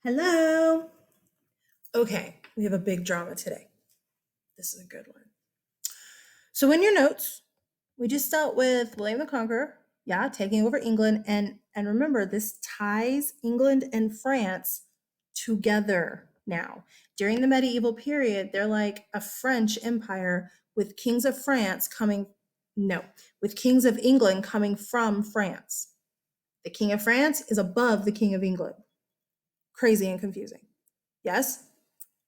Hello. Okay, we have a big drama today. This is a good one. So in your notes, we just dealt with William the Conqueror, yeah, taking over England, and remember this ties England and France together now. During the medieval period, they're like a French empire with kings of France coming no, with kings of England coming from France. The king of France is above the king of England. Crazy and confusing. Yes?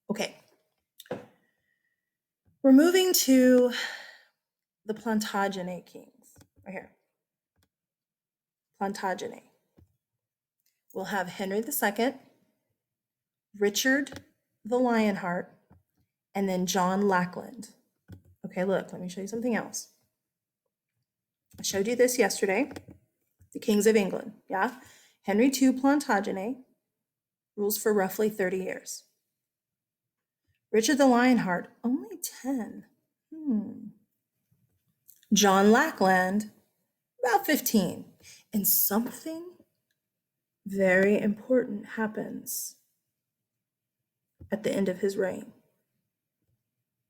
Okay. We're moving to the Plantagenet kings. Right here. Plantagenet. We'll have Henry II, Richard the Lionheart, and then John Lackland. Okay, look, let me show you something else. I showed you this yesterday. The kings of England, yeah? Henry II Plantagenet rules for roughly 30 years. Richard the Lionheart, only 10. John Lackland, about 15. And something very important happens at the end of his reign.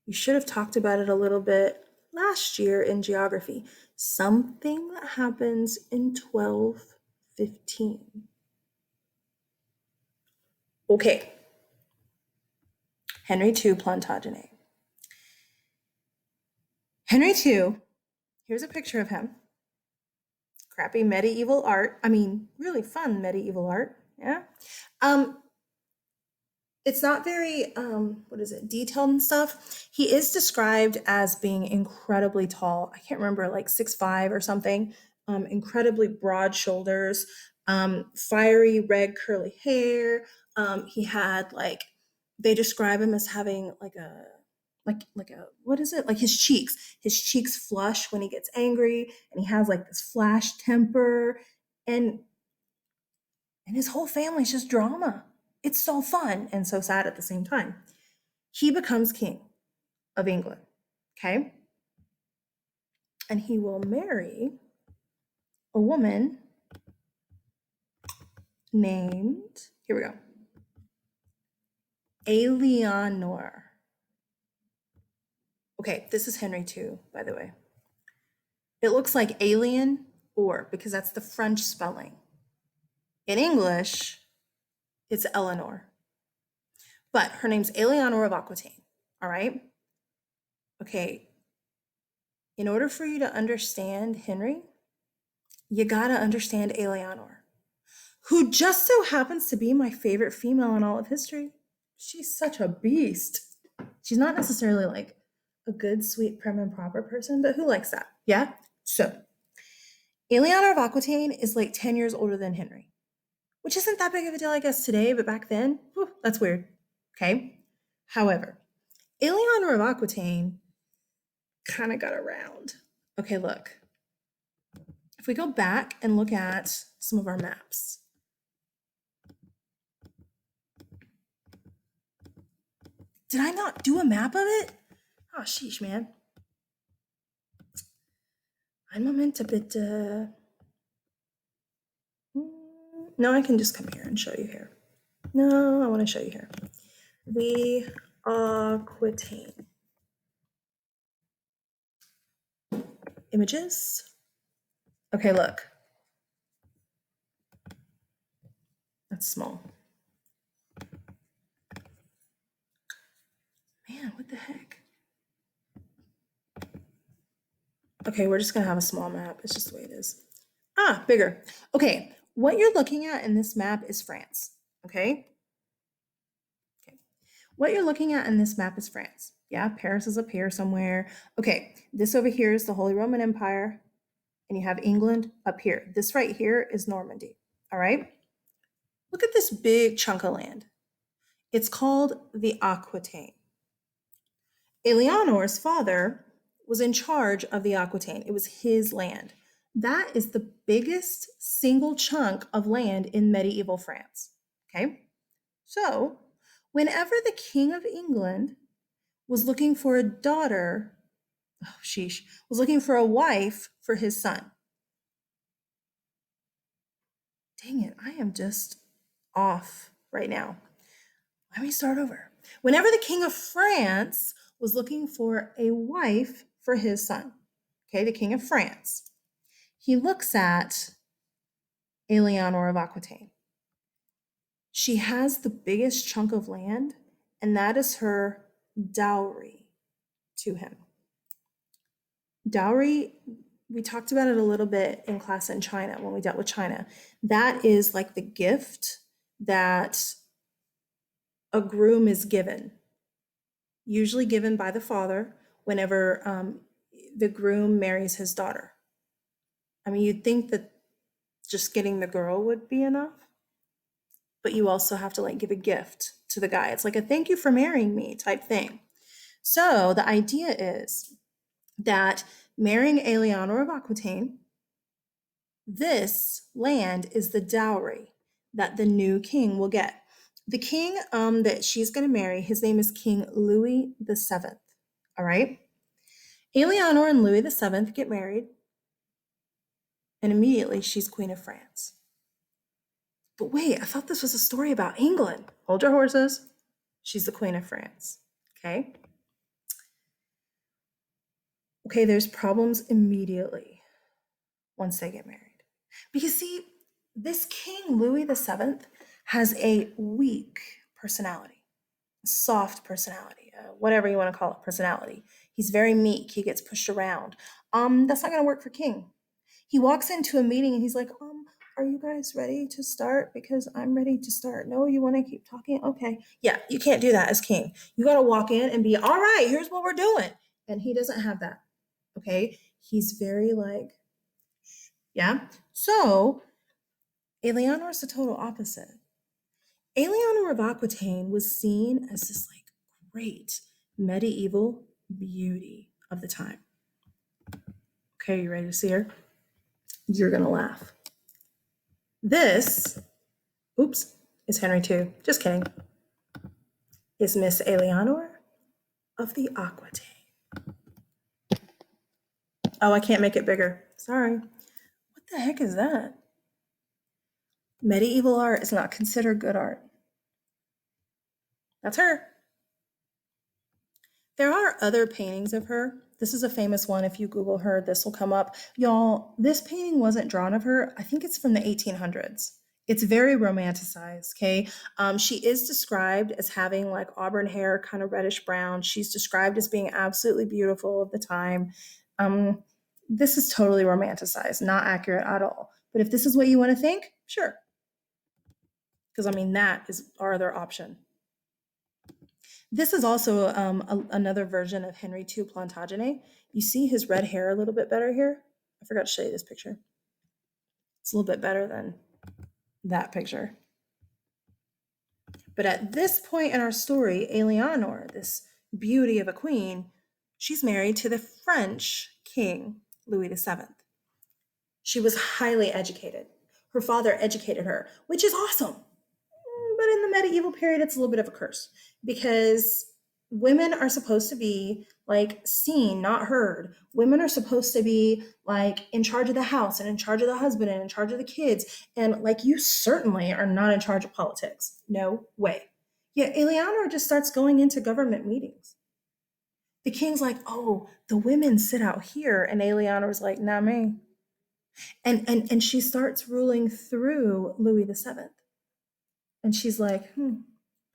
You should have talked about it a little bit last year in geography. Something that happens in 1215. Okay. Henry II Plantagenet. Henry II, here's a picture of him. Crappy medieval art. I mean, really fun medieval art. Yeah. It's not very detailed and stuff. He is described as being incredibly tall. I can't remember, like 6'5" or something. Incredibly broad shoulders, fiery red curly hair. He had they describe him as having like a what is it, like his cheeks flush when he gets angry, and he has like this flash temper, and his whole family's just drama. It's so fun and so sad at the same time. He becomes king of England, okay? And he will marry a woman named, here we go, Alienor. Okay, this is Henry II, by the way. It looks like alien or, because that's the French spelling. In English, it's Eleanor. But her name's Eleanor of Aquitaine, all right? Okay, in order for you to understand Henry, you gotta understand Alienor, who just so happens to be my favorite female in all of history. She's such a beast. She's not necessarily like a good, sweet, prim and proper person, but who likes that? Yeah? So, Eleanor of Aquitaine is like 10 years older than Henry, which isn't that big of a deal, I guess, today, but back then, that's weird. Okay? However, Eleanor of Aquitaine kind of got around. Okay, look. If we go back and look at some of our maps, did I not do a map of it? Oh, sheesh, man. Ein Moment, a bit. No, I can just come here and show you here. No, I want to show you here. The Aquitaine. Images. Okay, look. That's small. Man, what the heck? Okay, we're just going to have a small map. It's just the way it is. Ah, bigger. Okay, what you're looking at in this map is France. Okay? What you're looking at in this map is France. Yeah, Paris is up here somewhere. Okay, this over here is the Holy Roman Empire, and you have England up here. This right here is Normandy. All right? Look at this big chunk of land. It's called the Aquitaine. Eleanor's father was in charge of the Aquitaine. It was his land. That is the biggest single chunk of land in medieval France. Okay? So, whenever the King of England was looking for a daughter, was looking for a wife for his son. Dang it, I am just off right now. Let me start over. Whenever the King of France was looking for a wife for his son, okay, the King of France, he looks at Eleanor of Aquitaine. She has the biggest chunk of land, and that is her dowry to him. Dowry, we talked about it a little bit in class in China when we dealt with China. That is like the gift that a groom is given, usually given by the father whenever the groom marries his daughter. I mean, you'd think that just getting the girl would be enough, but you also have to like give a gift to the guy. It's like a thank you for marrying me type thing. So the idea is that marrying Eleanor of Aquitaine, this land is the dowry that the new king will get. The king that she's going to marry, his name is King Louis the Seventh. All right. Eleanor and Louis the Seventh get married, and immediately she's Queen of France. But wait, I thought this was a story about England. Hold your horses. She's the Queen of France. Okay. Okay, there's problems immediately once they get married. Because see, this King Louis the Seventh has a weak personality, a soft personality, whatever you want to call it, personality. He's very meek. He gets pushed around. That's not going to work for King. He walks into a meeting and he's like, are you guys ready to start? Because I'm ready to start. No, you want to keep talking? Okay. Yeah, you can't do that as king. You got to walk in and be, all right, here's what we're doing. And he doesn't have that. Okay. He's very like, yeah. So Eleanor is the total opposite. Eleanor of Aquitaine was seen as this like great medieval beauty of the time. Okay, you ready to see her? You're going to laugh. This, oops, is Henry II. Just kidding. Is Miss Eleanor of the Aquitaine. Oh, I can't make it bigger. Sorry. What the heck is that? Medieval art is not considered good art. That's her. There are other paintings of her. This is a famous one. If you Google her, this will come up. Y'all, this painting wasn't drawn of her. I think it's from the 1800s. It's very romanticized, okay? She is described as having like auburn hair, kind of reddish brown. She's described as being absolutely beautiful of the time. This is totally romanticized, not accurate at all. But if this is what you want to think, sure. Because I mean, that is our other option. This is also another version of Henry II Plantagenet. You see his red hair a little bit better here? I forgot to show you this picture. It's a little bit better than that picture. But at this point in our story, Eleanor, this beauty of a queen, she's married to the French king, Louis VII. She was highly educated. Her father educated her, which is awesome. But in the medieval period, it's a little bit of a curse because women are supposed to be like seen, not heard. Women are supposed to be like in charge of the house and in charge of the husband and in charge of the kids. And like you certainly are not in charge of politics. No way. Yet Eleanor just starts going into government meetings. The king's like, oh, the women sit out here. And Eleanor's like, nah, me. And she starts ruling through Louis VII. And she's like,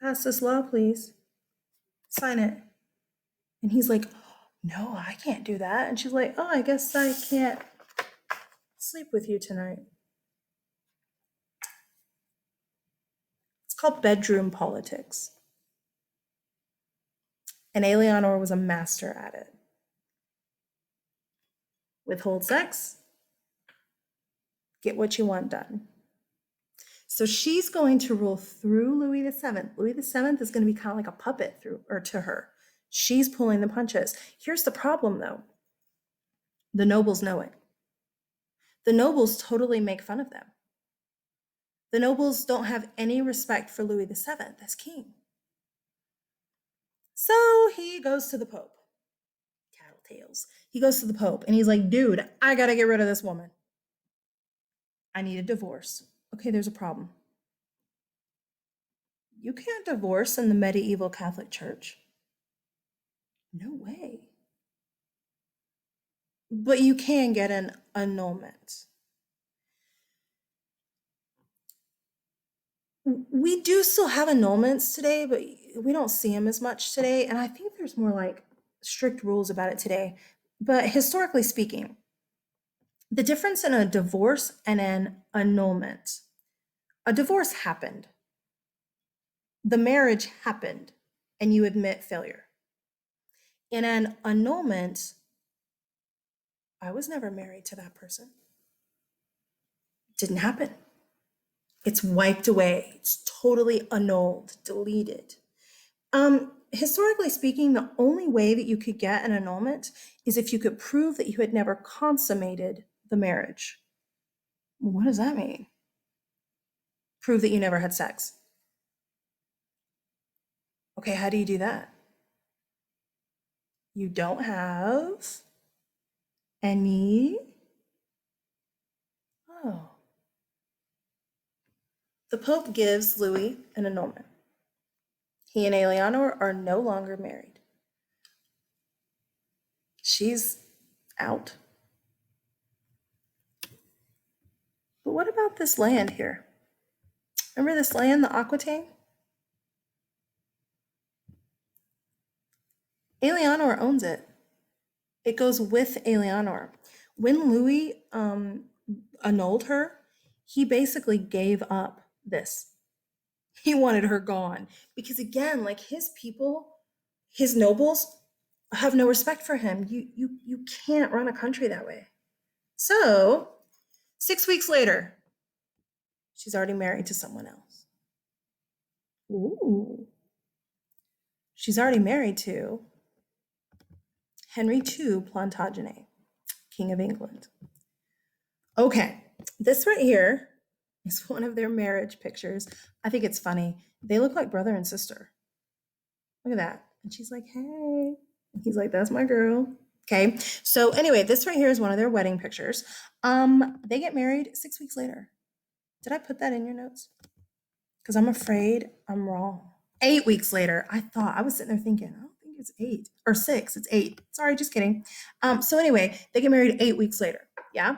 pass this law, please. Sign it. And he's like, no, I can't do that. And she's like, oh, I guess I can't sleep with you tonight. It's called bedroom politics. And Eleanor was a master at it. Withhold sex, get what you want done. So she's going to rule through Louis VII. Louis VII is going to be kind of like a puppet to her. She's pulling the punches. Here's the problem, though. The nobles know it. The nobles totally make fun of them. The nobles don't have any respect for Louis VII as king. So he goes to the Pope. Tattletales. He goes to the Pope and he's like, dude, I got to get rid of this woman. I need a divorce. Okay, there's a problem. You can't divorce in the medieval Catholic Church. No way. But you can get an annulment. We do still have annulments today, but we don't see them as much today. And I think there's more like strict rules about it today. But historically speaking, the difference in a divorce and an annulment, a divorce happened, the marriage happened, and you admit failure. In an annulment, I was never married to that person. It didn't happen. It's wiped away. It's totally annulled, deleted. Historically speaking, the only way that you could get an annulment is if you could prove that you had never consummated the marriage. What does that mean? Prove that you never had sex. Okay, how do you do that? You don't have any. Oh. The Pope gives Louis an annulment. He and Eleanor are no longer married. She's out. But what about this land here? Remember this land, the Aquitaine? Alienor owns it. It goes with Alienor. When Louis annulled her, he basically gave up this. He wanted her gone because, again, like his people, his nobles have no respect for him. You can't run a country that way. So 6 weeks later, she's already married to someone else. Ooh. She's already married to Henry II Plantagenet, King of England. Okay, this right here is one of their marriage pictures. I think it's funny. They look like brother and sister. Look at that. And she's like, hey. And he's like, that's my girl. Okay. So anyway, this right here is one of their wedding pictures. They get married 6 weeks later. Did I put that in your notes? Because I'm afraid I'm wrong. 8 weeks later, I was sitting there thinking, I don't think it's 8 or 6. It's 8. Sorry, just kidding. So anyway, they get married 8 weeks later. Yeah.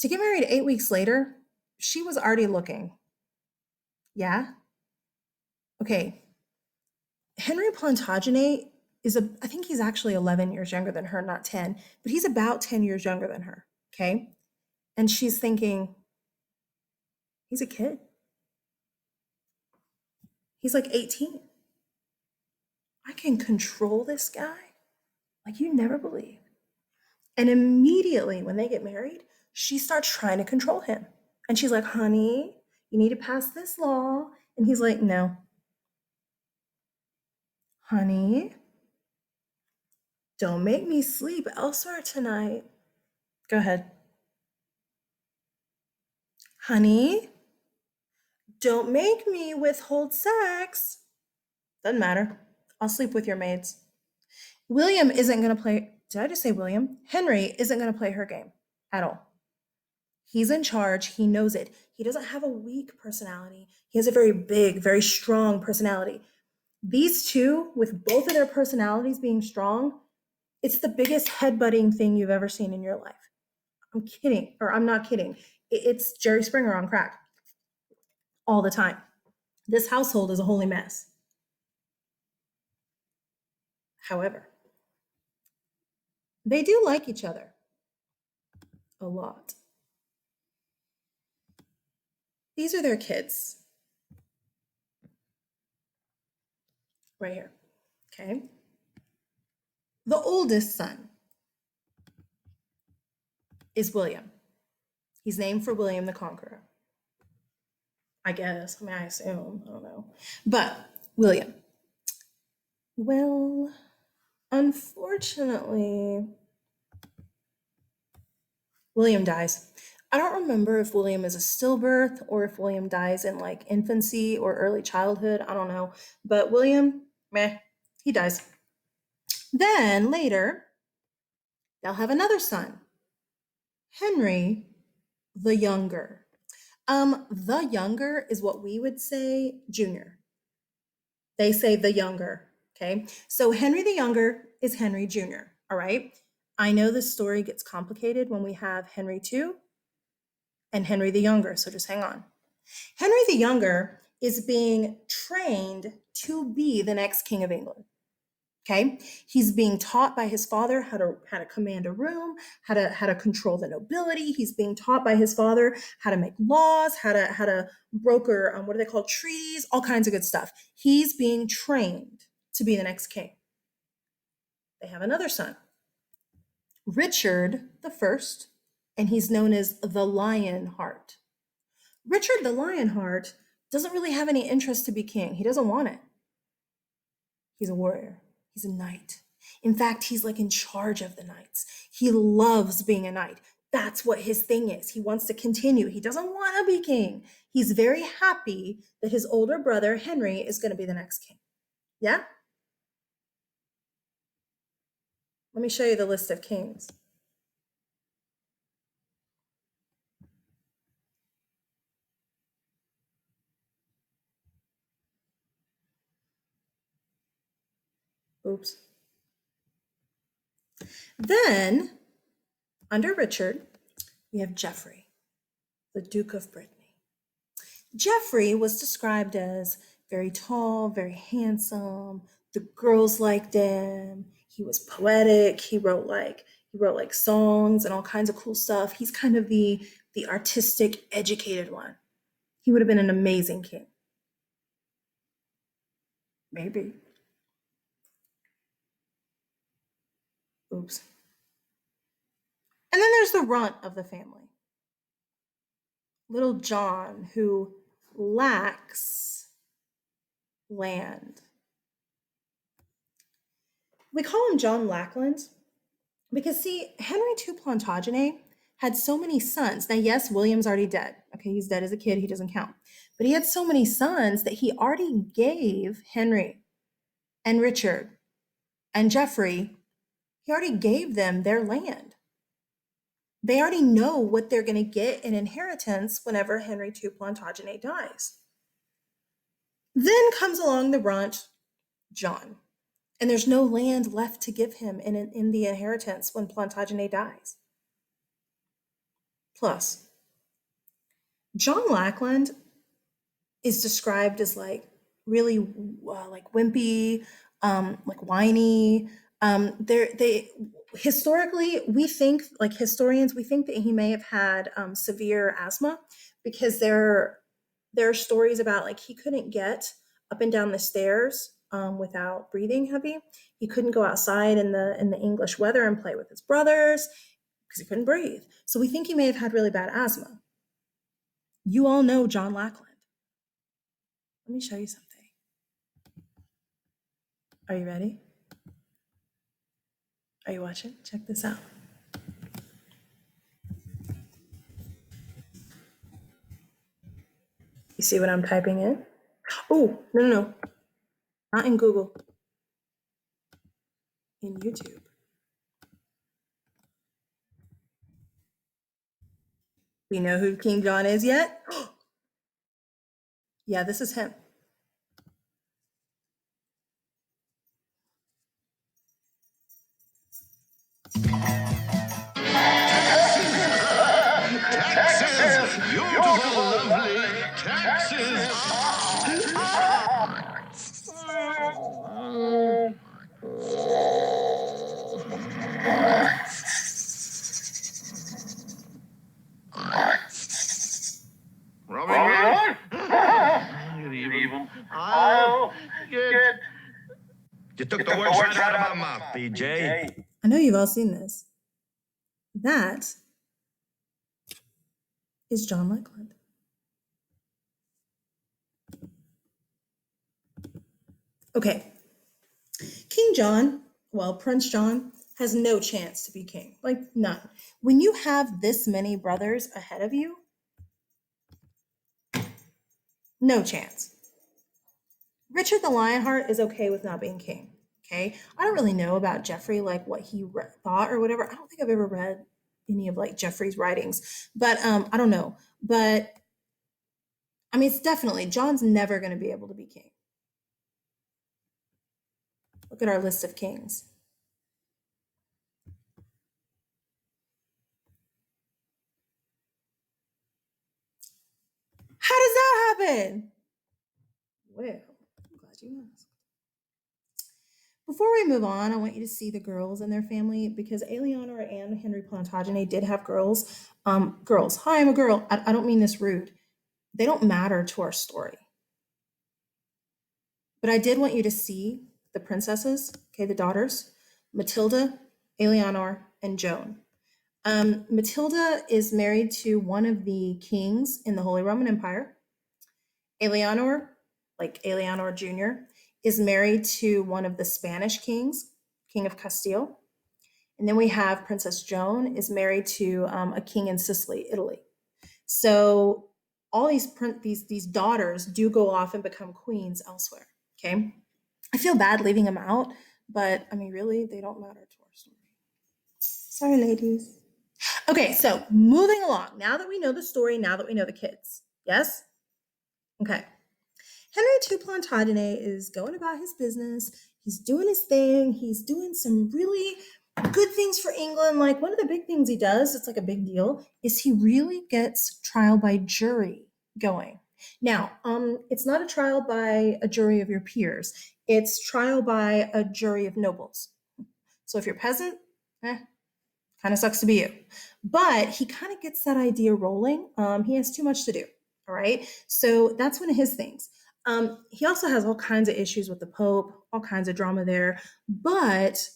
To get married 8 weeks later, she was already looking. Yeah. Okay. Henry Plantagenet I think he's actually 11 years younger than her, not 10, but he's about 10 years younger than her. Okay. And she's thinking, he's a kid. He's like 18. I can control this guy like you never believe. And immediately when they get married, she starts trying to control him. And she's like, honey, you need to pass this law. And he's like, no. Honey, don't make me sleep elsewhere tonight. Go ahead. Honey, don't make me withhold sex. Doesn't matter. I'll sleep with your maids. William isn't going to play. Did I just say William? Henry isn't going to play her game at all. He's in charge. He knows it. He doesn't have a weak personality. He has a very big, very strong personality. These two, with both of their personalities being strong, it's the biggest headbutting thing you've ever seen in your life. I'm kidding, or I'm not kidding. It's Jerry Springer on crack all the time. This household is a holy mess. However, they do like each other a lot. These are their kids right here. Okay. The oldest son is William. He's named for William the Conqueror. I guess. I mean, I assume. I don't know. But William. Well, unfortunately, William dies. I don't remember if William is a stillbirth or if William dies in like infancy or early childhood. I don't know. But William, meh, he dies. Then later, they'll have another son, Henry the Younger. The younger is what we would say junior. They say the younger. Okay. So Henry the Younger is Henry Jr. All right. I know this story gets complicated when we have Henry II and Henry the Younger. So just hang on. Henry the Younger is being trained to be the next king of England. Okay, he's being taught by his father how to command a room, how to control the nobility. He's being taught by his father how to make laws, how to broker what are they called, treaties, all kinds of good stuff. He's being trained to be the next king. They have another son, Richard the First, and he's known as the Lionheart. Richard the Lionheart doesn't really have any interest to be king. He doesn't want it. He's a warrior. He's a knight. In fact, he's like in charge of the knights. He loves being a knight. That's what his thing is. He wants to continue. He doesn't want to be king. He's very happy that his older brother, Henry, is going to be the next king. Yeah? Let me show you the list of kings. Oops. Then, under Richard, we have Geoffrey, the Duke of Brittany. Geoffrey was described as very tall, very handsome. The girls liked him. He was poetic. He wrote like songs and all kinds of cool stuff. He's kind of the artistic, educated one. He would have been an amazing king. Maybe. Oops. And then there's the runt of the family, little John, who lacks land. We call him John Lackland because, see, Henry II Plantagenet had so many sons. Now, yes, William's already dead. Okay, he's dead as a kid. He doesn't count. But he had so many sons that he already gave Henry and Richard and Geoffrey, he already gave them their land. They already know what they're going to get in inheritance whenever Henry II Plantagenet dies. Then comes along the runt, John. And there's no land left to give him in the inheritance when Plantagenet dies. Plus, John Lackland is described as like really like wimpy, like whiny. They historically, we think, like historians, we think that he may have had severe asthma because there are stories about like he couldn't get up and down the stairs without breathing heavy. He couldn't go outside in the English weather and play with his brothers because he couldn't breathe. So we think he may have had really bad asthma. You all know John Lackland. Let me show you something. Are you ready? Are you watching? Check this out. You see what I'm typing in? Oh, no. Not in Google. In YouTube. Do you know who King John is yet? Yeah, this is him. Texas, beautiful, lovely Texas. Robin Hood? Good evening. I'll get... You took the words right out of my mouth, PJ. I know you've all seen this. That is John Lackland. Okay. King John, well, Prince John, has no chance to be king. Like, none. When you have this many brothers ahead of you, no chance. Richard the Lionheart is okay with not being king. Okay. I don't really know about Geoffrey, like what he thought or whatever. I don't think I've ever read any of like Geoffrey's writings, but I don't know. But I mean, it's definitely, John's never going to be able to be king. Look at our list of kings. How does that happen? Well, I'm glad you asked. Before we move on, I want you to see the girls and their family because Alienor and Henry Plantagenet did have girls. Girls, hi, I'm a girl. I don't mean this rude. They don't matter to our story. But I did want you to see the princesses, okay, the daughters, Matilda, Alienor, and Joan. Matilda is married to one of the kings in the Holy Roman Empire. Eleanor, like Eleanor Jr., is married to one of the Spanish kings, King of Castile. And then we have Princess Joan is married to a king in Sicily, Italy. So all these daughters do go off and become queens elsewhere. Okay, I feel bad leaving them out, but I mean, really, they don't matter to our story. Sorry, ladies. Okay, so moving along. Now that we know the story, now that we know the kids, yes? Okay. Henry II Plantagenet is going about his business. He's doing his thing. He's doing some really good things for England. Like one of the big things he does, it's like a big deal, is he really gets trial by jury going. Now, it's not a trial by a jury of your peers. It's trial by a jury of nobles. So if you're peasant, kind of sucks to be you. But he kind of gets that idea rolling. He has too much to do. All right. So that's one of his things. He also has all kinds of issues with the Pope, all kinds of drama there. But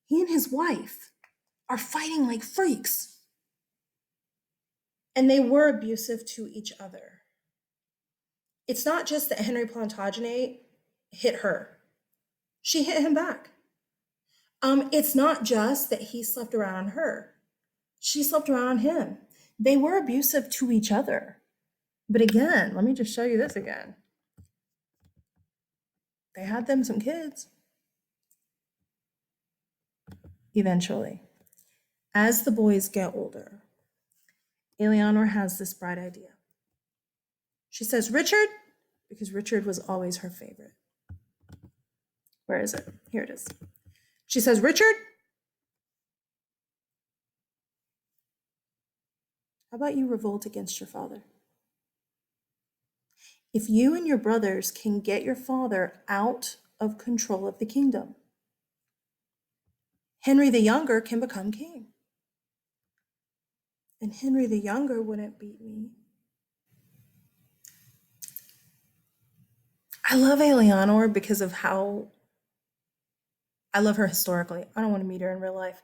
he and his wife are fighting like freaks. And they were abusive to each other. It's not just that Henry Plantagenet hit her, she hit him back. It's not just that he slept around on her, she slept around on him. They were abusive to each other. But again, let me just show you this again. They had them some kids. Eventually, as the boys get older, Eleanor has this bright idea. She says, Richard, because Richard was always her favorite. Where is it? Here it is. She says, Richard, how about you revolt against your father? If you and your brothers can get your father out of control of the kingdom, Henry the Younger can become king. And Henry the Younger wouldn't beat me. I love Alienor because of how I love her historically. I don't want to meet her in real life.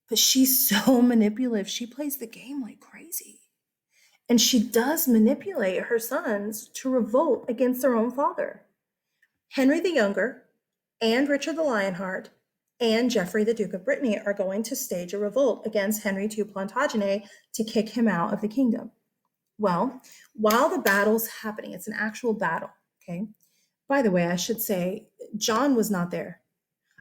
But she's so manipulative. She plays the game like crazy. And she does manipulate her sons to revolt against their own father. Henry the Younger and Richard the Lionheart and Geoffrey the Duke of Brittany are going to stage a revolt against Henry II Plantagenet to kick him out of the kingdom. Well, while the battle's happening, it's an actual battle, okay? By the way, I should say, John was not there.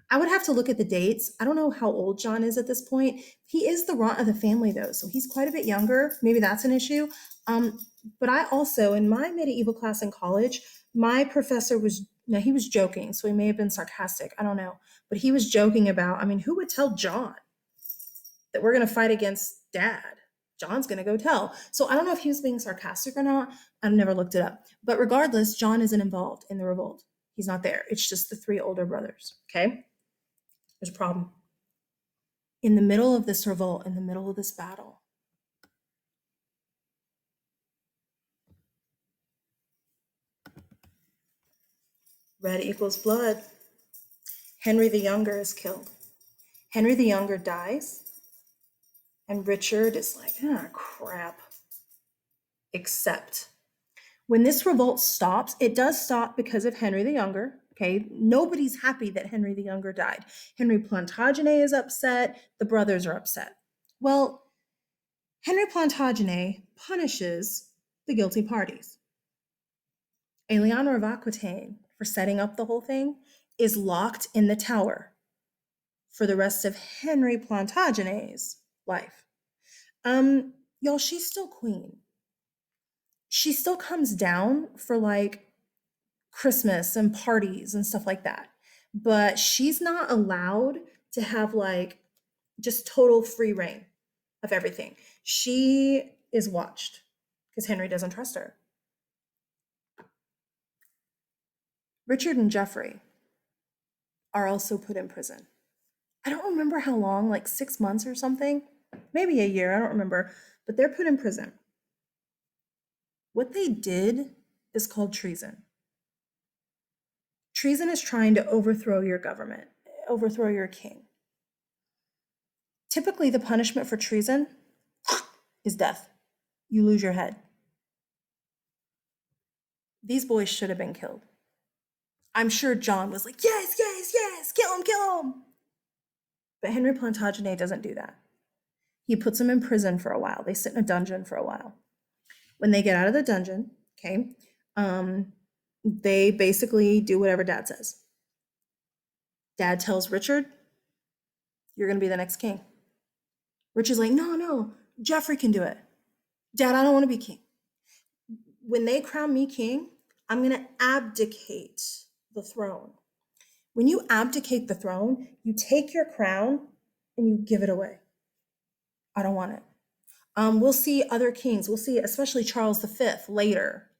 I would have to look at the dates. I don't know how old John is at this point. He is the runt of the family, though, so he's quite a bit younger. Maybe that's an issue. But I also, in my medieval class in college, my professor he was joking, so he may have been sarcastic. I don't know. But he was joking about, I mean, who would tell John that we're going to fight against dad? John's going to go tell. So I don't know if he was being sarcastic or not. I've never looked it up. But regardless, John isn't involved in the revolt. He's not there. It's just the three older brothers, okay? There's a problem. In the middle of this revolt, in the middle of this battle, red equals blood. Henry the Younger is killed. Henry the Younger dies, and Richard is like, crap. Except when this revolt stops, it does stop because of Henry the Younger. Okay, nobody's happy that Henry the Younger died. Henry Plantagenet is upset. The brothers are upset. Well, Henry Plantagenet punishes the guilty parties. Eleanor of Aquitaine, for setting up the whole thing, is locked in the tower for the rest of Henry Plantagenet's life. Y'all, she's still queen. she still comes down for like Christmas and parties and stuff like that. But she's not allowed to have like just total free reign of everything. She is watched because Henry doesn't trust her. Richard and Geoffrey are also put in prison. I don't remember how long, like 6 months or something, maybe a year, I don't remember, but they're put in prison. What they did is called treason. Treason is trying to overthrow your government, overthrow your king. Typically, the punishment for treason is death. You lose your head. These boys should have been killed. I'm sure John was like, yes, yes, yes, kill him, kill him. But Henry Plantagenet doesn't do that. He puts them in prison for a while. They sit in a dungeon for a while. When they get out of the dungeon, okay, they basically do whatever Dad says. Dad tells Richard, you're going to be the next king. Richard's like, no, Geoffrey can do it. Dad, I don't want to be king. When they crown me king, I'm going to abdicate the throne. When you abdicate the throne, you take your crown and you give it away. I don't want it. We'll see other kings. We'll see, especially Charles V later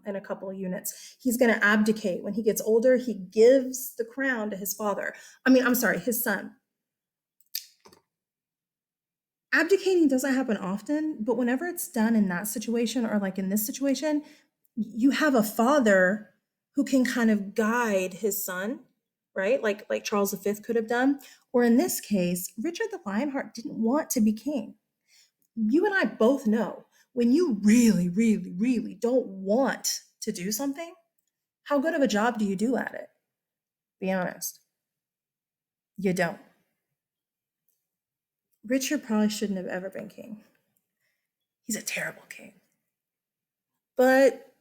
in a couple of units. He's going to abdicate. When he gets older, he gives the crown to his father. His son. Abdicating doesn't happen often, but whenever it's done in that situation or like in this situation, you have a father who can kind of guide his son, right? Like Charles V could have done. Or in this case, Richard the Lionheart didn't want to be king. You and I both know when you really, really, really don't want to do something, how good of a job do you do at it? Be honest. You don't. Richard probably shouldn't have ever been king. He's a terrible king. But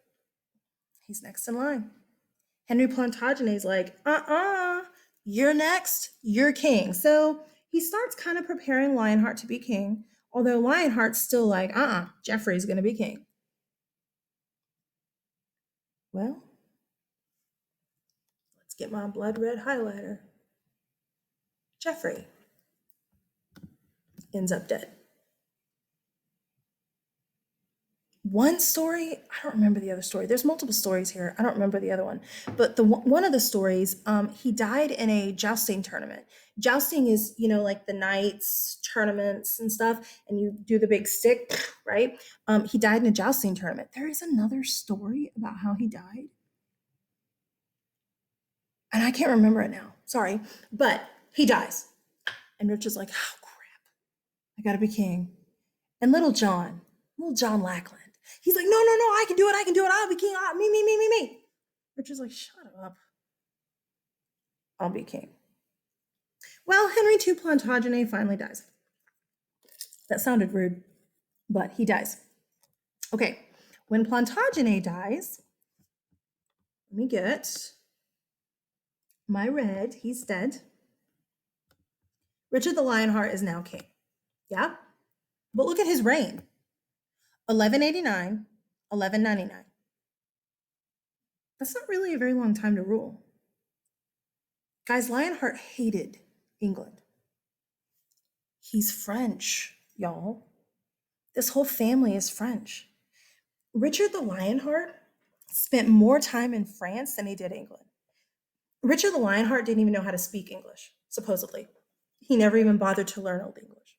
he's next in line. Henry Plantagenet's like, you're next, you're king. So he starts kind of preparing Lionheart to be king, although Lionheart's still like, Geoffrey's going to be king. Well, let's get my blood red highlighter. Geoffrey ends up dead. One story, I don't remember the other story. There's multiple stories here. I don't remember the other one. But one of the stories, he died in a jousting tournament. Jousting is, like the knights tournaments and stuff, and you do the big stick, right? He died in a jousting tournament. There is another story about how he died. And I can't remember it now. Sorry. But he dies. And Richard's like, oh, crap. I got to be king. And little John Lackland, he's like, no, I can do it. I'll be king. Me. Richard's like, shut up. I'll be king. Well, Henry II Plantagenet finally dies. That sounded rude, but he dies. Okay, when Plantagenet dies, let me get my red. He's dead. Richard the Lionheart is now king. Yeah? But look at his reign. 1189, 1199. That's not really a very long time to rule. Guys, Lionheart hated England. He's French, y'all. This whole family is French. Richard the Lionheart spent more time in France than he did England. Richard the Lionheart didn't even know how to speak English, supposedly. He never even bothered to learn Old English.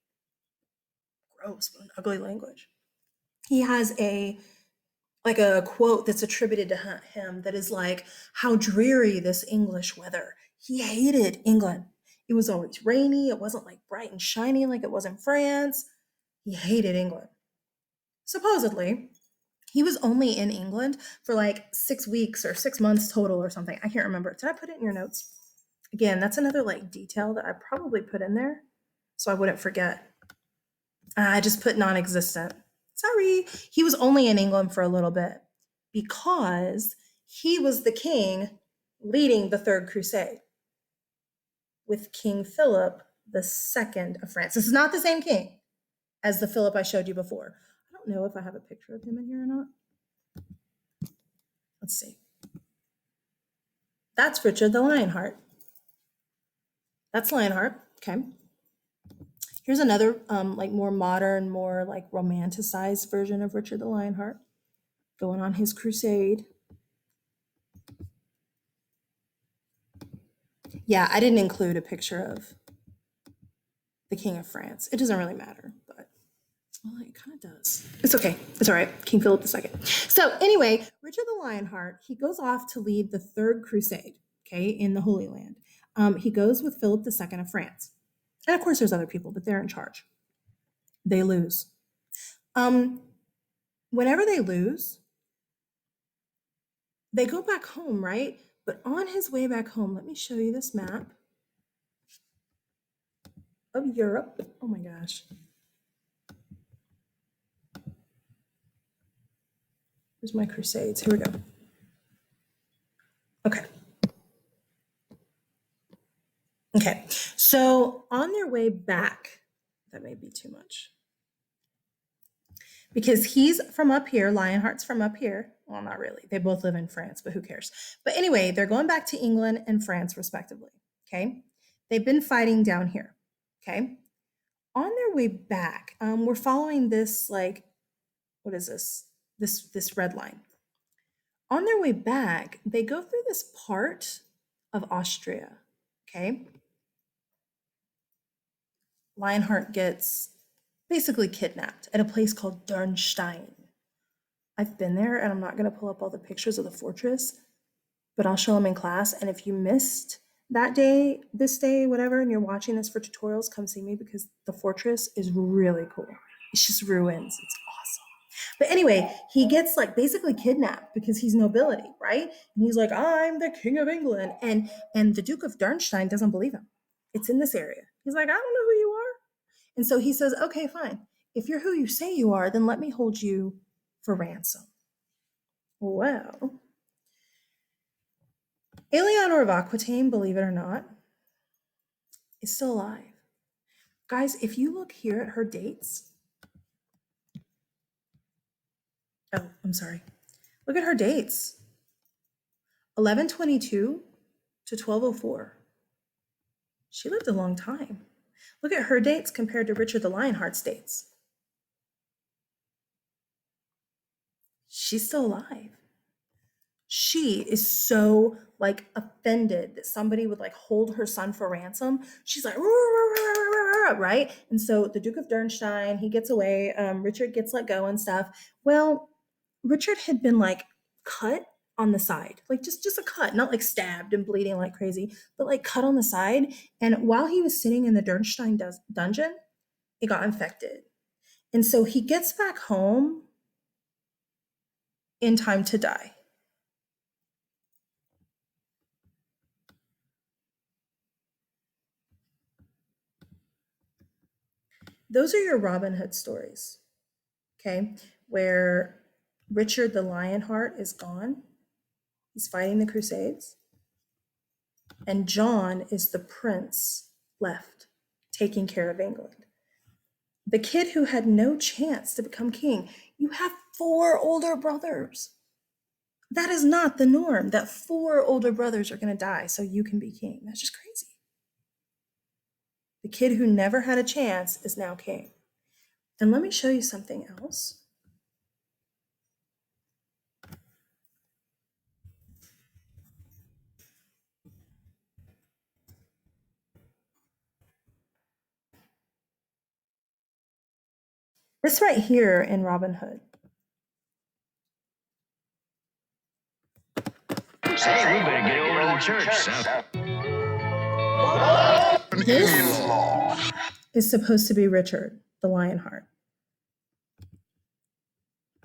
Gross, what an ugly language. He has a quote that's attributed to him that is like, how dreary this English weather. He hated England. It was always rainy. It wasn't like bright and shiny like it was in France. He hated England. Supposedly, he was only in England for like 6 weeks or 6 months total or something. I can't remember. Did I put it in your notes? Again, that's another like detail that I probably put in there so I wouldn't forget. I just put non-existent. Sorry. He was only in England for a little bit because he was the king leading the Third Crusade with King Philip II of France. This is not the same king as the Philip I showed you before. I don't know if I have a picture of him in here or not. Let's see. That's Richard the Lionheart. That's Lionheart. Okay. Here's another like more modern, more like romanticized version of Richard the Lionheart going on his crusade. Yeah, I didn't include a picture of the King of France. It doesn't really matter, but well, it kind of does. It's okay. It's all right. King Philip II. So anyway, Richard the Lionheart, he goes off to lead the Third Crusade, okay, in the Holy Land. He goes with Philip II of France. And of course, there's other people, but they're in charge. They lose. Whenever they lose, they go back home, right? But on his way back home, let me show you this map of Europe. Oh my gosh. Here's my crusades. Here we go. Okay. Okay. So on their way back, that may be too much. Because he's from up here, Lionheart's from up here. Well, not really. They both live in France, but who cares? But anyway, they're going back to England and France, respectively. Okay. They've been fighting down here. Okay. On their way back, we're following this, like, what is this? This red line. On their way back, they go through this part of Austria. Okay. Lionheart gets basically kidnapped at a place called Dürnstein. I've been there, and I'm not going to pull up all the pictures of the fortress, but I'll show them in class. And if you missed that day, this day, whatever, and you're watching this for tutorials, come see me because the fortress is really cool. It's just ruins. It's awesome. But anyway, he gets like basically kidnapped because he's nobility, right? And he's like, I'm the King of England. And the Duke of Dürnstein doesn't believe him. It's in this area. He's like, I don't know who you are. And so he says, okay, fine. If you're who you say you are, then let me hold you for ransom. Well, Eleanor of Aquitaine, believe it or not, is still alive. Guys, if you look here at her dates, oh, I'm sorry. Look at her dates. 1122 to 1204. She lived a long time. Look at her dates compared to Richard the Lionheart's dates. She's still alive. She is so like offended that somebody would like hold her son for ransom. She's like, right? And so the Duke of Dürnstein, he gets away. Richard gets let go and stuff. Well, Richard had been like cut on the side, like just a cut, not like stabbed and bleeding like crazy, but like cut on the side. And while he was sitting in the Dürnstein dungeon, it got infected. And so he gets back home in time to die. Those are your Robin Hood stories, okay, where Richard the Lionheart is gone. He's fighting the Crusades. And John is the prince left, taking care of England. The kid who had no chance to become king. You have 4 older brothers. That is not the norm, that 4 older brothers are going to die so you can be king. That's just crazy. The kid who never had a chance is now king. And let me show you something else. This right here in Robin Hood. Say, we better get over to the church. This is supposed to be Richard the Lionheart.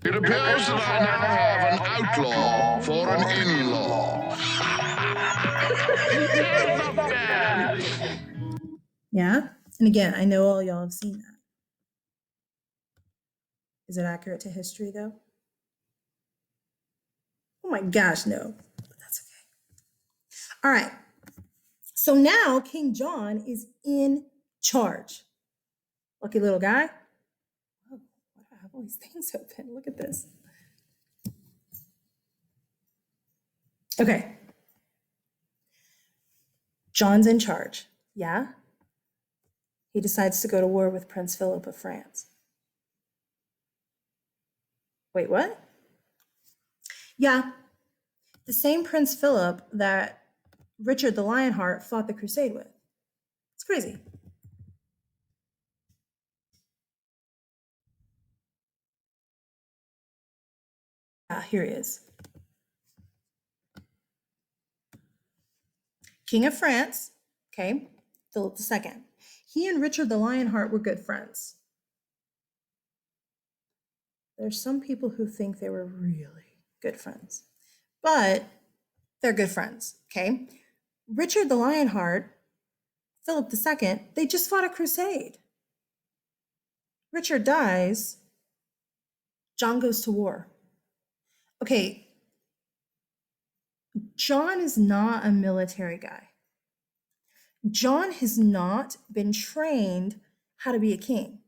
It appears that I now have an outlaw for an in-law. Yeah? And again, I know all y'all have seen that. Is it accurate to history, though? Oh my gosh, no. But that's okay. All right. So now King John is in charge. Lucky little guy. Oh, why do I have all these things open? Look at this. Okay. John's in charge. Yeah? He decides to go to war with Prince Philip of France. Wait, what? Yeah, the same Prince Philip that Richard the Lionheart fought the crusade with. It's crazy. Here he is. King of France, okay, Philip II. He and Richard the Lionheart were good friends. There's some people who think they were really good friends, but they're good friends, okay? Richard the Lionheart, Philip II, they just fought a crusade. Richard dies, John goes to war. Okay, John is not a military guy. John has not been trained how to be a king.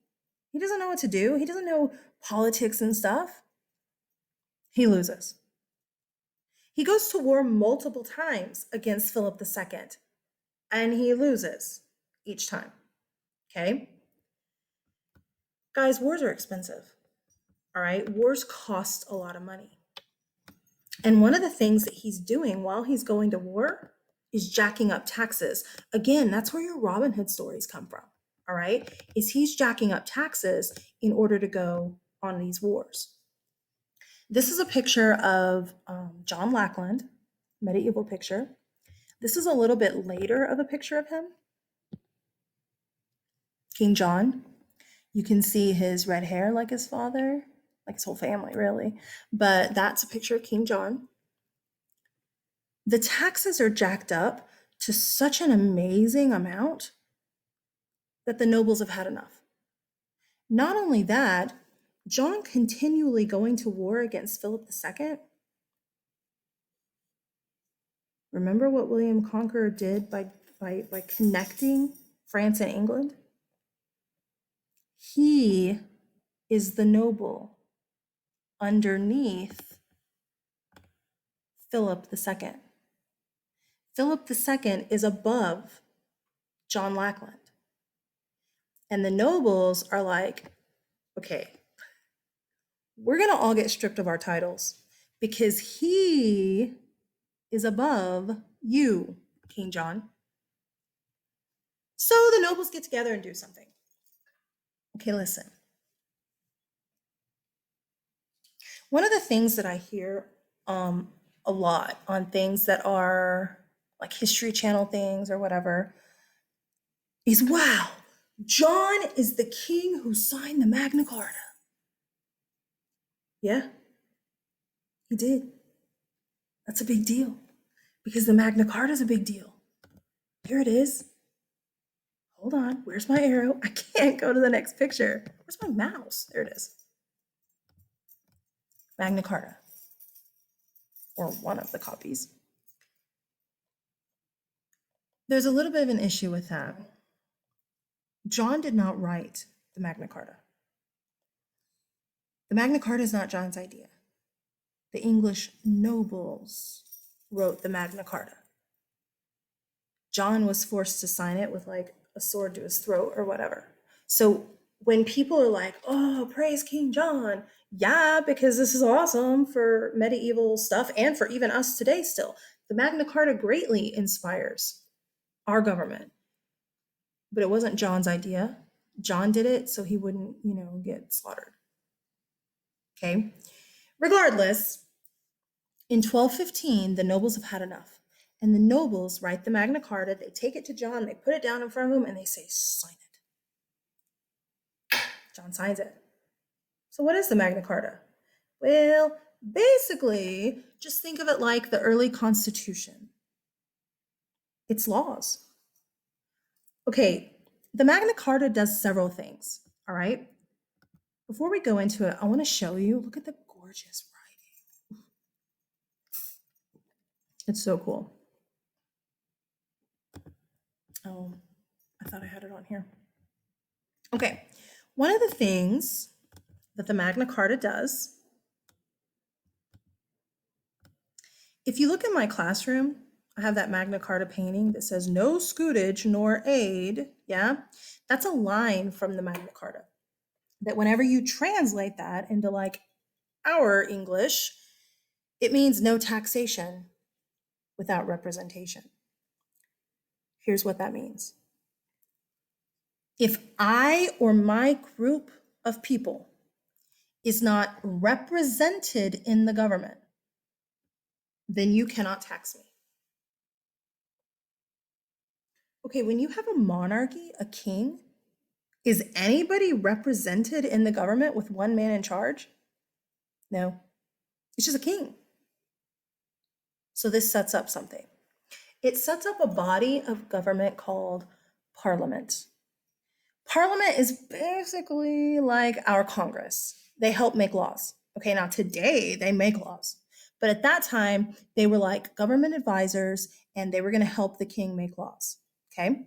He doesn't know what to do. He doesn't know politics and stuff. He loses. He goes to war multiple times against Philip II, and he loses each time. Okay? Guys, wars are expensive. All right? Wars cost a lot of money. And one of the things that he's doing while he's going to war is jacking up taxes. Again, that's where your Robin Hood stories come from. All right? Is he's jacking up taxes in order to go on these wars. This is a picture of John Lackland, medieval picture. This is a little bit later of a picture of him. King John. You can see his red hair like his father, like his whole family, really. But that's a picture of King John. The taxes are jacked up to such an amazing amount that the nobles have had enough. Not only that, John continually going to war against Philip II. Remember what William Conqueror did by connecting France and England? He is the noble underneath Philip II. Philip II is above John Lackland. And the nobles are like, okay, we're going to all get stripped of our titles because he is above you, King John. So the nobles get together and do something. Okay, listen. One of the things that I hear a lot on things that are like History Channel things or whatever is, wow, John is the king who signed the Magna Carta. Yeah, he did. That's a big deal because the Magna Carta is a big deal. Here it is. Hold on, where's my arrow? I can't go to the next picture. Where's my mouse? There it is. Magna Carta, or one of the copies. There's a little bit of an issue with that. John did not write the Magna Carta. The Magna Carta is not John's idea. The English nobles wrote the Magna Carta. John was forced to sign it with like a sword to his throat or whatever. So when people are like, oh, praise King John, yeah, because this is awesome for medieval stuff and for even us today still. The Magna Carta greatly inspires our government. But it wasn't John's idea. John did it so he wouldn't, get slaughtered. Okay? Regardless, in 1215, the nobles have had enough. And the nobles write the Magna Carta, they take it to John, they put it down in front of him, and they say, sign it. John signs it. So what is the Magna Carta? Well, basically, just think of it like the early Constitution. It's laws. Okay, the Magna Carta does several things, all right? Before we go into it, I want to show you, look at the gorgeous writing. It's so cool. Oh, I thought I had it on here. Okay, one of the things that the Magna Carta does If you look in my classroom, I have that Magna Carta painting that says no scutage nor aid. Yeah, that's a line from the Magna Carta. That whenever you translate that into like our English, it means no taxation without representation. Here's what that means. If I or my group of people is not represented in the government, then you cannot tax me. Okay, when you have a monarchy, a king, is anybody represented in the government with one man in charge? No, it's just a king. So this sets up something. It sets up a body of government called Parliament. Parliament is basically like our Congress. They help make laws. Okay, now today they make laws. But at that time, they were like government advisors and they were going to help the king make laws. Okay.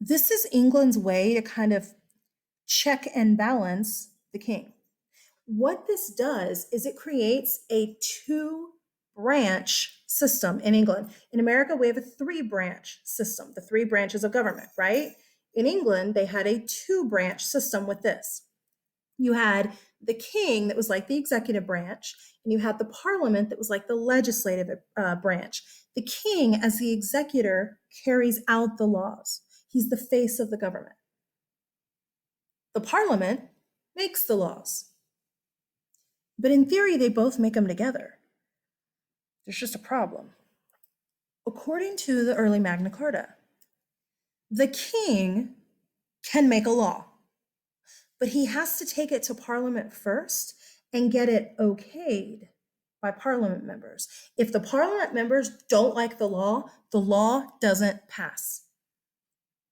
This is England's way to kind of check and balance the king. What this does is it creates a two-branch system in England. In America, we have a three-branch system, the three branches of government, right? In England, they had a two-branch system with this. You had the king that was like the executive branch, and you had the parliament that was like the legislative branch. The king, as the executor, carries out the laws. He's the face of the government. The parliament makes the laws. But in theory, they both make them together. There's just a problem. According to the early Magna Carta, the king can make a law, but he has to take it to Parliament first and get it okayed by Parliament members. If the Parliament members don't like the law doesn't pass.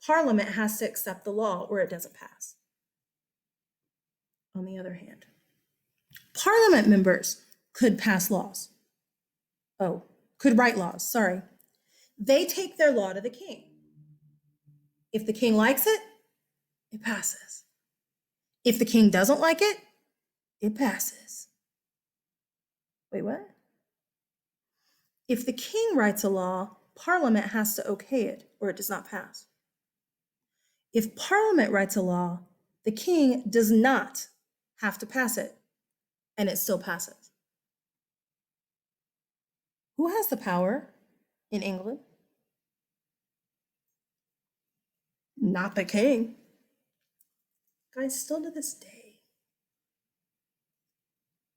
Parliament has to accept the law or it doesn't pass. On the other hand, Parliament members could pass laws. Could write laws, sorry. They take their law to the king. If the king likes it, it passes. If the king doesn't like it, it passes. Wait, what? If the king writes a law, Parliament has to okay it or it does not pass. If Parliament writes a law, the king does not have to pass it and it still passes. Who has the power in England? Not the king. Guys, still to this day,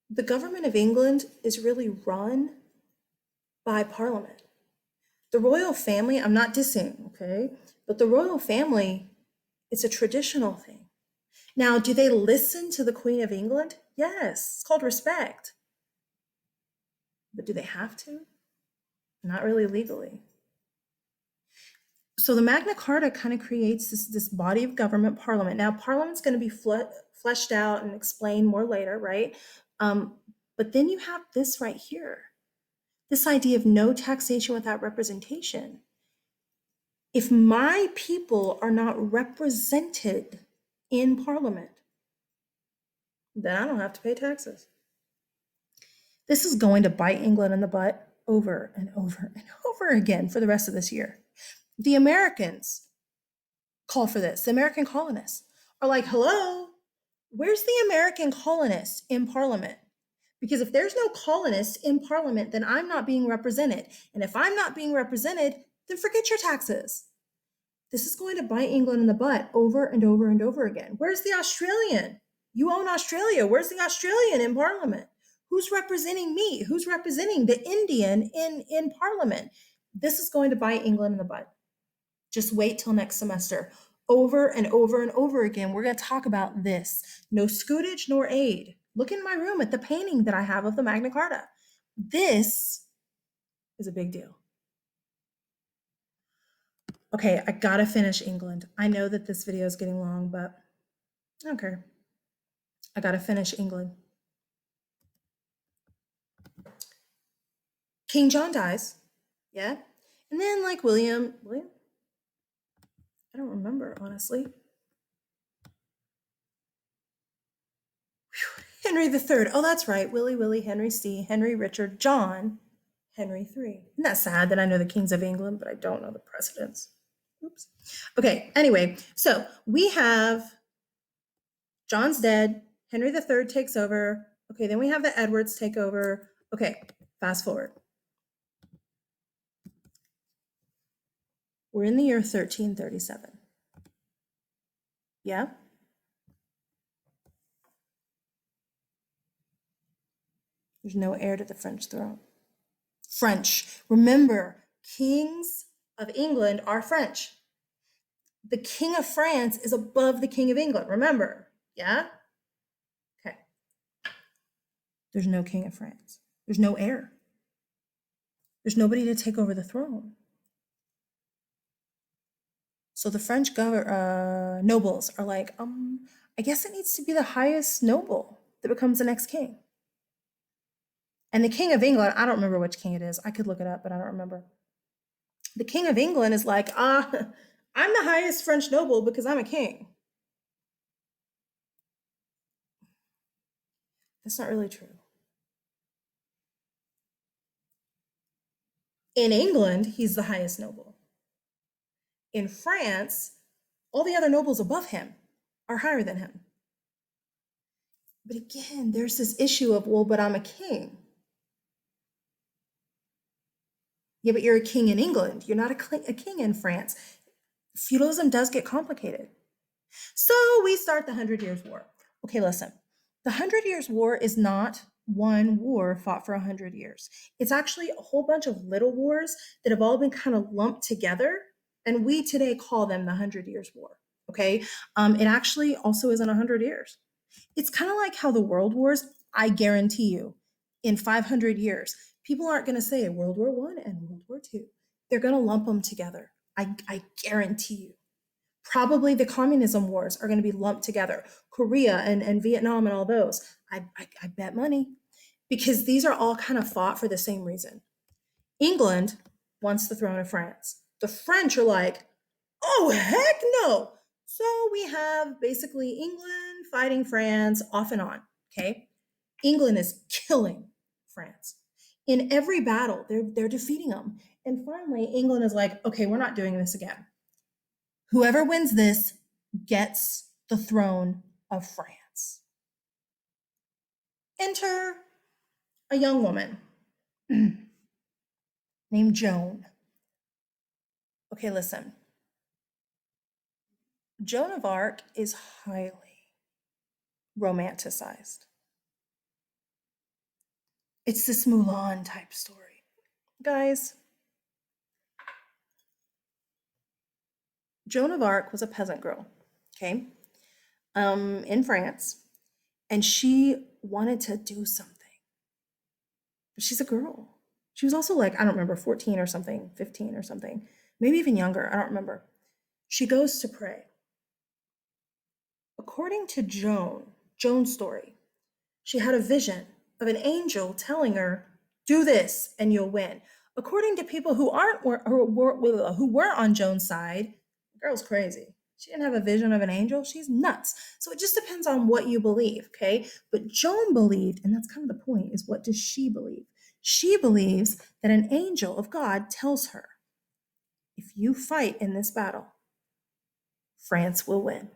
the government of England is really run by Parliament. The royal family, I'm not dissing, okay? But the royal family, it's a traditional thing. Now, do they listen to the Queen of England? Yes, it's called respect. But do they have to? Not really legally. So the Magna Carta kind of creates this body of government, Parliament. Now, Parliament's going to be fleshed out and explained more later, right? But then you have this right here, this idea of no taxation without representation. If my people are not represented in Parliament, then I don't have to pay taxes. This is going to bite England in the butt over and over and over again for the rest of this year. The Americans call for this. The American colonists are like, hello, where's the American colonists in Parliament? Because if there's no colonists in Parliament, then I'm not being represented. And if I'm not being represented, then forget your taxes. This is going to bite England in the butt over and over and over again. Where's the Australian? You own Australia. Where's the Australian in Parliament? Who's representing me? Who's representing the Indian in Parliament? This is going to bite England in the butt. Just wait till next semester. Over and over and over again, we're going to talk about this. No scutage nor aid. Look in my room at the painting that I have of the Magna Carta. This is a big deal. Okay, I gotta finish England. I know that this video is getting long, but I don't care. I gotta finish England. King John dies, yeah? And then like William, I don't remember, honestly. Henry III, oh, that's right, Willie, Henry C, Henry, Richard, John, Henry III. Isn't that sad that I know the kings of England, but I don't know the presidents? Oops. Okay, anyway, so we have John's dead, Henry III takes over. Okay, then we have the Edwards take over. Okay, fast forward. We're in the year 1337. Yeah? There's no heir to the French throne. French. Remember, kings of England are French. The king of France is above the king of England. Remember, yeah? Okay. There's no king of France. There's no heir. There's nobody to take over the throne. So the French nobles are like, I guess it needs to be the highest noble that becomes the next king. And the king of England, I don't remember which king it is. I could look it up, but I don't remember. The king of England is like, I'm the highest French noble because I'm a king. That's not really true. In England, he's the highest noble. In France, all the other nobles above him are higher than him. But again, there's this issue of, well, but I'm a king. Yeah, but you're a king in England. You're not a king in France. Feudalism does get complicated. So we start the 100 Years' War. Okay, listen. The 100 Years' War is not one war fought for 100 years. It's actually a whole bunch of little wars that have all been kind of lumped together, and we today call them the 100 Years' War. Okay? It actually also isn't 100 years. It's kind of like how the world wars, I guarantee you, in 500 years, people aren't going to say World War I and World War II. They're going to lump them together. I guarantee you. Probably the communism wars are going to be lumped together. Korea and Vietnam and all those. I bet money. Because these are all kind of fought for the same reason. England wants the throne of France. The French are like, oh, heck no. So we have basically England fighting France off and on, okay? England is killing France. In every battle, they're defeating them. And finally, England is like, okay, we're not doing this again. Whoever wins this gets the throne of France. Enter a young woman named Joan. Okay, listen. Joan of Arc is highly romanticized. It's this Mulan type story. Guys, Joan of Arc was a peasant girl, okay, in France, and she wanted to do something. But she's a girl. She was also like, I don't remember, 14 or something, 15 or something, maybe even younger, I don't remember. She goes to pray. According to Joan's story, she had a vision of an angel telling her, do this and you'll win. According to people who weren't on Joan's side, the girl's crazy. She didn't have a vision of an angel. She's nuts. So it just depends on what you believe, okay? But Joan believed, and that's kind of the point, is what does she believe? She believes that an angel of God tells her, if you fight in this battle, France will win.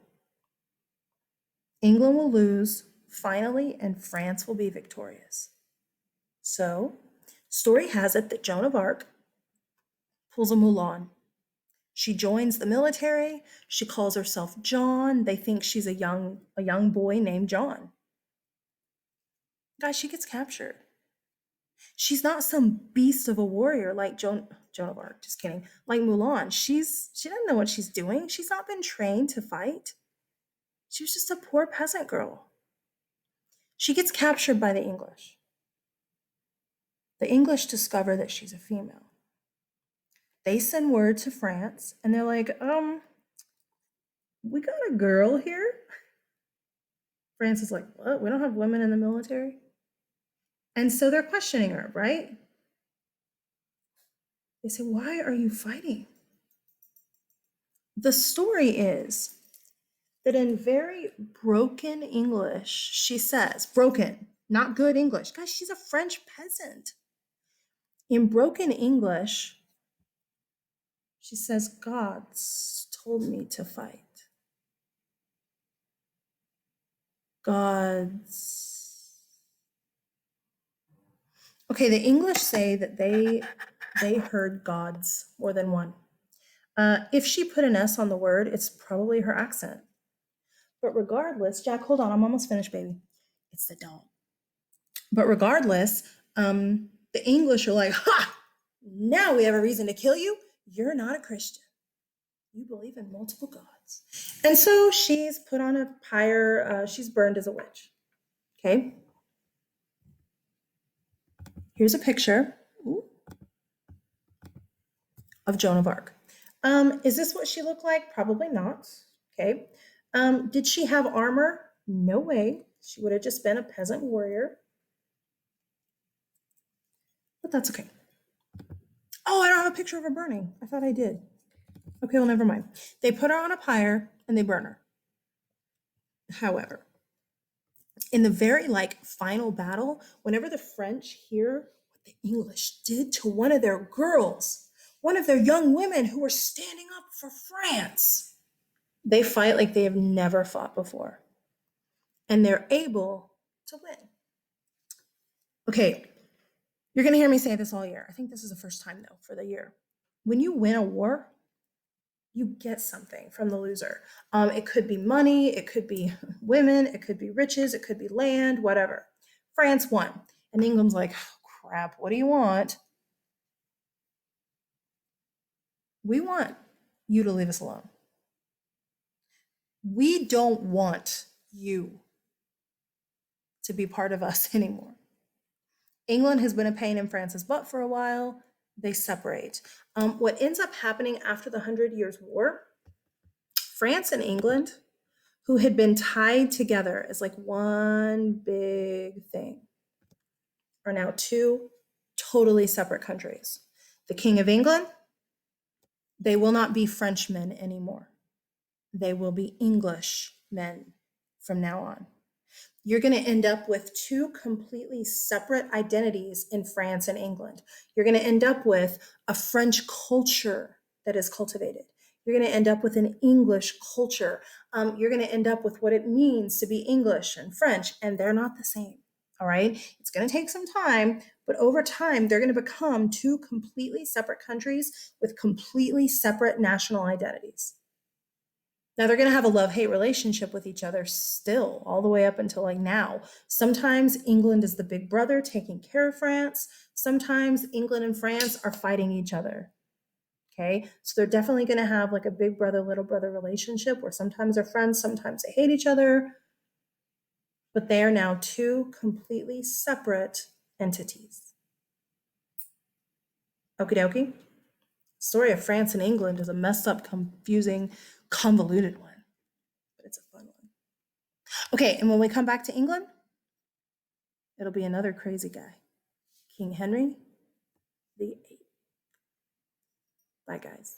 England will lose, finally, and France will be victorious. So, story has it that Joan of Arc pulls a Mulan. She joins the military. She calls herself John. They think she's a young boy named John. Guys, she gets captured. She's not some beast of a warrior like Joan of Arc, just kidding, like Mulan. She doesn't know what she's doing. She's not been trained to fight. She was just a poor peasant girl. She gets captured by the English. The English discover that she's a female. They send word to France and they're like, we got a girl here. France is like, what? We don't have women in the military? And so they're questioning her, right? They say, why are you fighting? The story is that in very broken English, she says, broken, not good English. Guys, she's a French peasant. In broken English, she says, "Gods told me to fight." Gods. Okay, the English say that they heard gods more than one. If she put an S on the word, it's probably her accent. But regardless, Jack, hold on, I'm almost finished, baby. It's the dog. But regardless, the English are like, ha! Now we have a reason to kill you. You're not a Christian. You believe in multiple gods. And so she's put on a pyre. She's burned as a witch. Okay. Here's a picture of Joan of Arc. Is this what she looked like? Probably not. Okay. Did she have armor? No way. She would have just been a peasant warrior. But that's okay. Oh, I don't have a picture of her burning. I thought I did. Okay, well, never mind. They put her on a pyre and they burn her. However, in the very final battle, whenever the French hear what the English did to one of their girls, one of their young women who were standing up for France, they fight like they have never fought before. And they're able to win. Okay, you're going to hear me say this all year. I think this is the first time, though, for the year. When you win a war, you get something from the loser. It could be money, it could be women, it could be riches, it could be land, whatever. France won. And England's like, oh, crap, what do you want? We want you to leave us alone. We don't want you to be part of us anymore. England has been a pain in France's butt for a while. They separate. What ends up happening after the 100 Years' War, France and England, who had been tied together as like one big thing, are now two totally separate countries. The King of England, they will not be Frenchmen anymore. They will be Englishmen from now on. You're going to end up with two completely separate identities in France and England. You're going to end up with a French culture that is cultivated. You're going to end up with an English culture. You're going to end up with what it means to be English and French, and they're not the same. All right. It's going to take some time, but over time, they're going to become two completely separate countries with completely separate national identities. Now they're going to have a love-hate relationship with each other still, all the way up until now. Sometimes England is the big brother taking care of France. Sometimes England and France are fighting each other. Okay, so they're definitely going to have a big brother, little brother relationship where sometimes they're friends, sometimes they hate each other. But they are now two completely separate entities. Okie dokie. Story of France and England is a messed up, confusing, convoluted one. But it's a fun one. Okay, and when we come back to England, it'll be another crazy guy, King Henry VIII. Bye, guys.